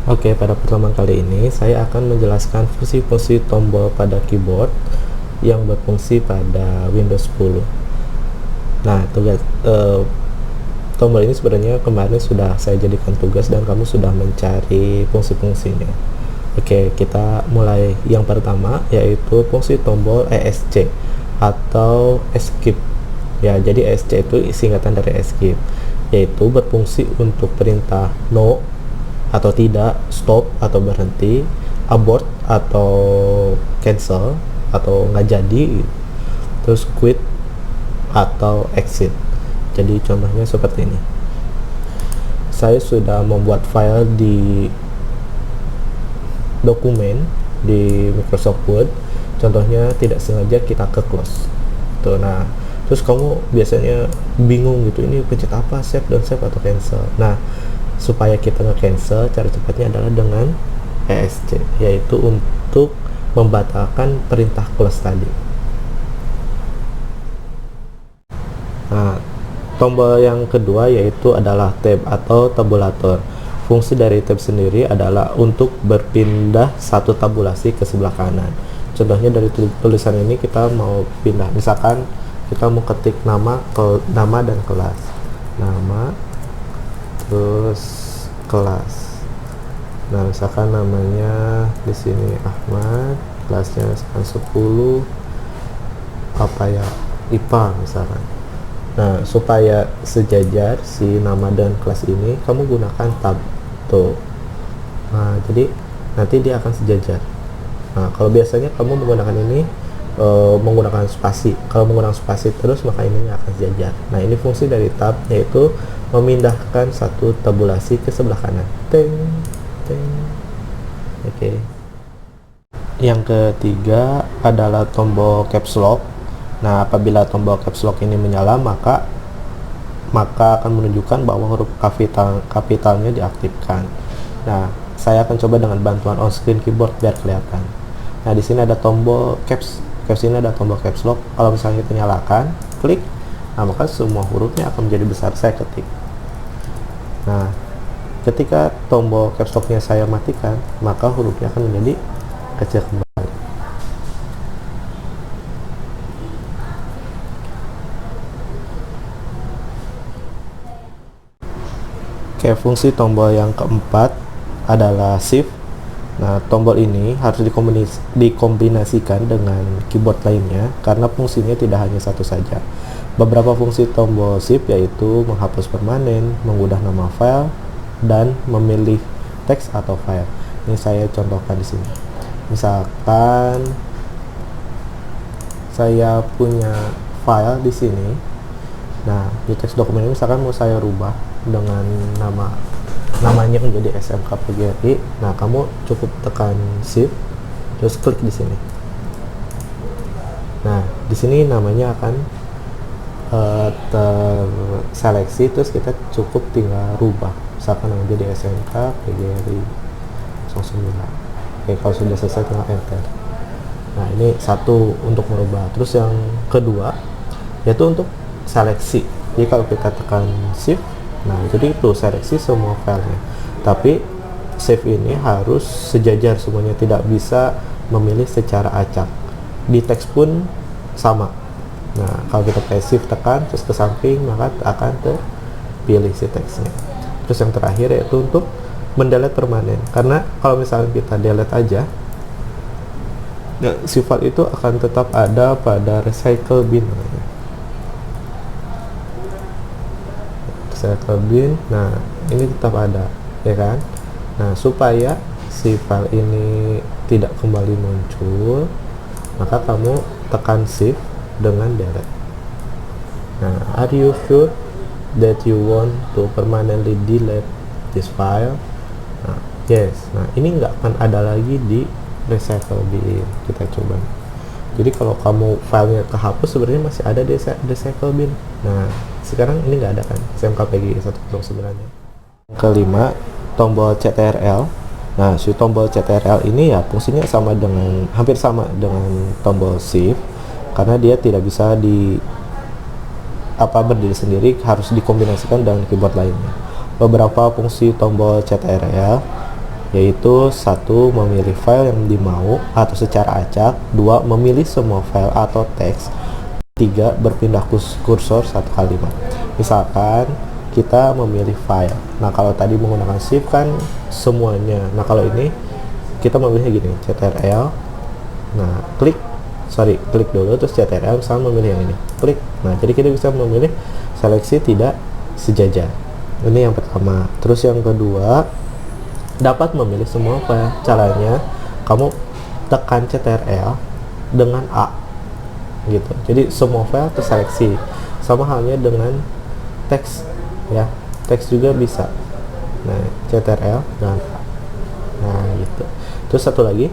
Oke, pada pertemuan kali ini saya akan menjelaskan fungsi-fungsi tombol pada keyboard yang berfungsi pada Windows 10. Nah, tombol ini sebenarnya kemarin sudah saya jadikan tugas dan kamu sudah mencari fungsi-fungsinya. Oke, kita mulai yang pertama, yaitu fungsi tombol ESC atau escape. Ya, jadi ESC itu singkatan dari escape, yaitu berfungsi untuk perintah no atau tidak, stop atau berhenti, abort atau cancel atau nggak jadi, terus quit atau exit. Jadi contohnya seperti ini. Saya sudah membuat file di dokumen di Microsoft Word. Contohnya tidak sengaja kita ke close. Tuh, nah, terus kamu biasanya bingung gitu, ini pencet apa, save dan save atau cancel. Nah, supaya kita nge-cancel, cara cepatnya adalah dengan ESC, yaitu untuk membatalkan perintah close tadi. Nah, tombol yang kedua yaitu adalah tab atau tabulator. Fungsi dari tab sendiri adalah untuk berpindah satu tabulasi ke sebelah kanan. Contohnya dari tulisan ini kita mau pindah, misalkan kita mau ketik nama dan kelas, nama terus kelas. Nah, misalkan namanya di sini Ahmad, kelasnya misalkan 10 apa ya, IPA misalkan. Nah, supaya sejajar si nama dan kelas ini, kamu gunakan tab tuh. Nah, jadi nanti dia akan sejajar. Nah, kalau biasanya kamu menggunakan ini menggunakan spasi. Kalau menggunakan spasi terus, maka ini akan sejajar. Nah, ini fungsi dari tab, yaitu memindahkan satu tabulasi ke sebelah kanan. Teng, teng. Oke. Yang ketiga adalah tombol caps lock. Nah, apabila tombol caps lock ini menyala, maka akan menunjukkan bahwa huruf kapitalnya diaktifkan. Nah, saya akan coba dengan bantuan on screen keyboard biar kelihatan. Nah, di sini ada tombol caps ini ada tombol caps lock. Kalau misalnya kita nyalakan, klik, nah maka semua hurufnya akan menjadi besar. Saya ketik. Nah, ketika tombol caps lock-nya saya matikan, maka hurufnya akan menjadi kecil kembali. Oke, fungsi tombol yang keempat adalah shift. Nah, tombol ini harus dikombinasikan dengan keyboard lainnya karena fungsinya tidak hanya satu saja. Beberapa fungsi tombol shift yaitu menghapus permanen, mengubah nama file, dan memilih teks atau file. Ini saya contohkan di sini. Misalkan saya punya file di sini. Nah, di teks dokumen ini misalkan mau saya rubah dengan namanya menjadi SMK PGRI. Nah, kamu cukup tekan shift terus klik di sini. Nah, di sini namanya akan terseleksi, terus kita cukup tinggal rubah, misalkan menjadi SMK PGRI 09. Oke, kalau sudah selesai tinggal enter. Nah, ini satu untuk merubah. Terus yang kedua yaitu untuk seleksi. Jadi kalau kita tekan shift, nah jadi itu seleksi semua filenya, tapi save ini harus sejajar semuanya, tidak bisa memilih secara acak. Di teks pun sama. Nah, kalau kita pakai shift tekan terus ke samping, maka akan terpilih si teksnya. Terus yang terakhir yaitu untuk mendelete permanen, karena kalau misalnya kita delete aja, si file itu akan tetap ada pada recycle bin namanya. Recycle bin, nah ini tetap ada, ya kan? Nah, supaya si file ini tidak kembali muncul, maka kamu tekan shift dengan delete. Nah, are you sure that you want to permanently delete this file? Nah, yes. Nah, ini nggak akan ada lagi di recycle bin. Kita coba. Jadi kalau kamu filenya kehapus, sebenarnya masih ada di recycle bin. Nah, sekarang ini nggak ada kan, SMKPG 109-nya. Kelima, tombol CTRL. Nah, si tombol CTRL ini ya fungsinya hampir sama dengan tombol shift, karena dia tidak bisa berdiri sendiri, harus dikombinasikan dengan keyboard lainnya. Beberapa fungsi tombol CTRL yaitu satu, memilih file yang dimau atau secara acak, dua, memilih semua file atau teks, tiga, berpindah kursor satu kalimat. Misalkan kita memilih file, nah kalau tadi menggunakan shift kan semuanya, nah kalau ini kita memilihnya gini, CTRL, nah klik dulu terus CTRL, misalnya memilih yang ini, klik, nah jadi kita bisa memilih seleksi tidak sejajar. Ini yang pertama. Terus yang kedua, dapat memilih semua file. Caranya kamu tekan CTRL dengan A gitu, jadi semua file terseleksi. Sama halnya dengan teks ya, teks juga bisa. Nah CTRL dengan A, nah gitu. Terus satu lagi,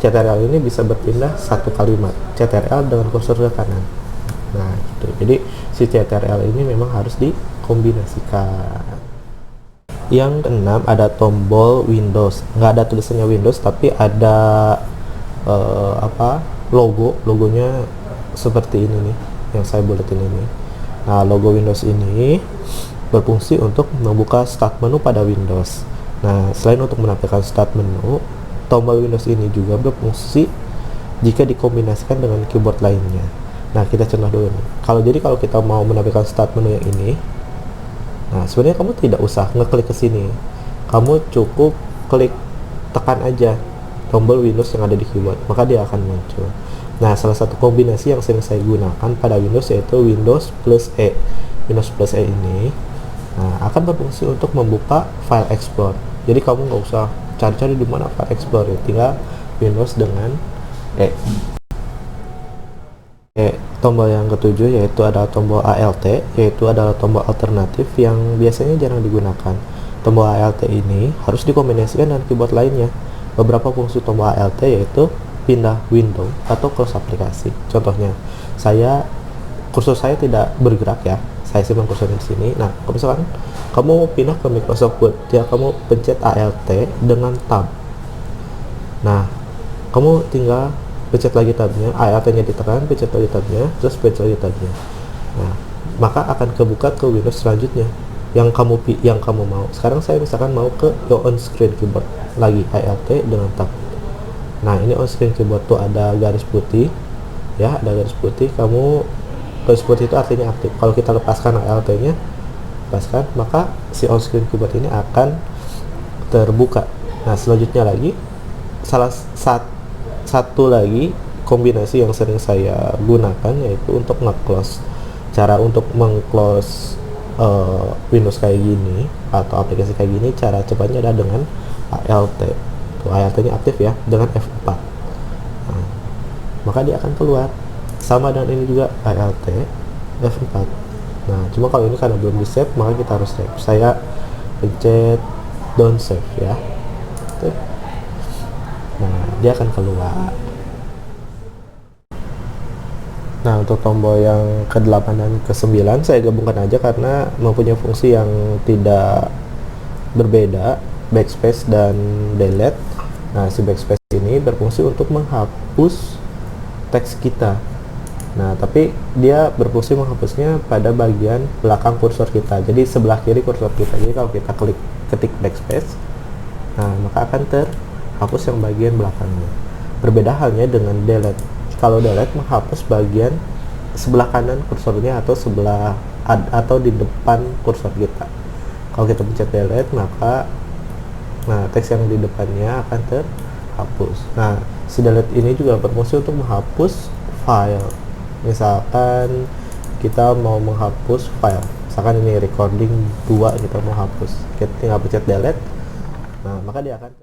CTRL ini bisa berpindah satu kalimat, CTRL dengan kursor ke kanan. Nah gitu, jadi si CTRL ini memang harus dikombinasikan. Yang keenam, ada tombol Windows. Nggak ada tulisannya Windows, tapi ada logonya seperti ini nih, yang saya buletin ini. Nah logo Windows ini berfungsi untuk membuka start menu pada Windows. Nah selain untuk menampilkan start menu, tombol Windows ini juga berfungsi jika dikombinasikan dengan keyboard lainnya. Nah kita contoh dulu nih. Kalau kita mau menampilkan start menu yang ini, nah sebenarnya kamu tidak usah ngeklik ke sini, kamu cukup tekan aja tombol Windows yang ada di keyboard, maka dia akan muncul. Nah salah satu kombinasi yang sering saya gunakan pada Windows yaitu Windows plus E. Windows plus E ini akan berfungsi untuk membuka file explorer. Jadi kamu nggak usah cari-cari di mana file explorer, tinggal Windows dengan E. Tombol yang ketujuh yaitu adalah tombol ALT, yaitu adalah tombol alternatif yang biasanya jarang digunakan. Tombol ALT ini harus dikombinasikan dengan keyboard lainnya. Beberapa fungsi tombol ALT yaitu pindah window atau close aplikasi. Contohnya, kursor saya tidak bergerak ya, saya simpan kursornya di sini. Nah, kalau misalkan kamu pindah ke Microsoft Word, ya kamu pencet ALT dengan tab. Nah, kamu tinggal pencet lagi tabnya, ALT-nya ditekan, pencet lagi tabnya, terus pencet lagi tabnya. Nah, maka akan kebuka ke Windows selanjutnya yang kamu mau. Sekarang saya misalkan mau ke on screen keyboard, lagi ALT dengan tab. Nah, ini on screen keyboard tuh ada garis putih, ya, ada garis putih. Garis putih itu artinya aktif. Kalau kita lepaskan ALT-nya, maka si on screen keyboard ini akan terbuka. Nah, selanjutnya lagi, satu lagi kombinasi yang sering saya gunakan yaitu untuk nge-close. Cara untuk meng-close Windows kayak gini atau aplikasi kayak gini, cara cepatnya adalah dengan ALT. ALT-nya aktif ya, dengan F4. Nah, maka dia akan keluar. Sama dengan ini juga ALT F4. Nah, cuma kalau ini karena belum di save, maka kita harus save. Saya pencet don't save ya. Tuh. Nah, dia akan keluar. Nah, untuk tombol yang ke-8 dan ke-9 saya gabungkan aja karena mempunyai fungsi yang tidak berbeda, backspace dan delete. Nah, si backspace ini berfungsi untuk menghapus teks kita. Nah, tapi dia berfungsi menghapusnya pada bagian belakang kursor kita. Jadi sebelah kiri kursor kita. Jadi kalau kita ketik backspace, nah maka akan terhapus yang bagian belakangnya. Berbeda halnya dengan delete. Kalau delete menghapus bagian sebelah kanan kursornya atau di depan kursor kita. Kalau kita pencet delete, maka teks yang di depannya akan terhapus. Nah, si delete ini juga berfungsi untuk menghapus file. Misalkan kita mau menghapus file, misalkan ini recording 2 kita mau hapus, kita tinggal pencet delete, nah maka dia akan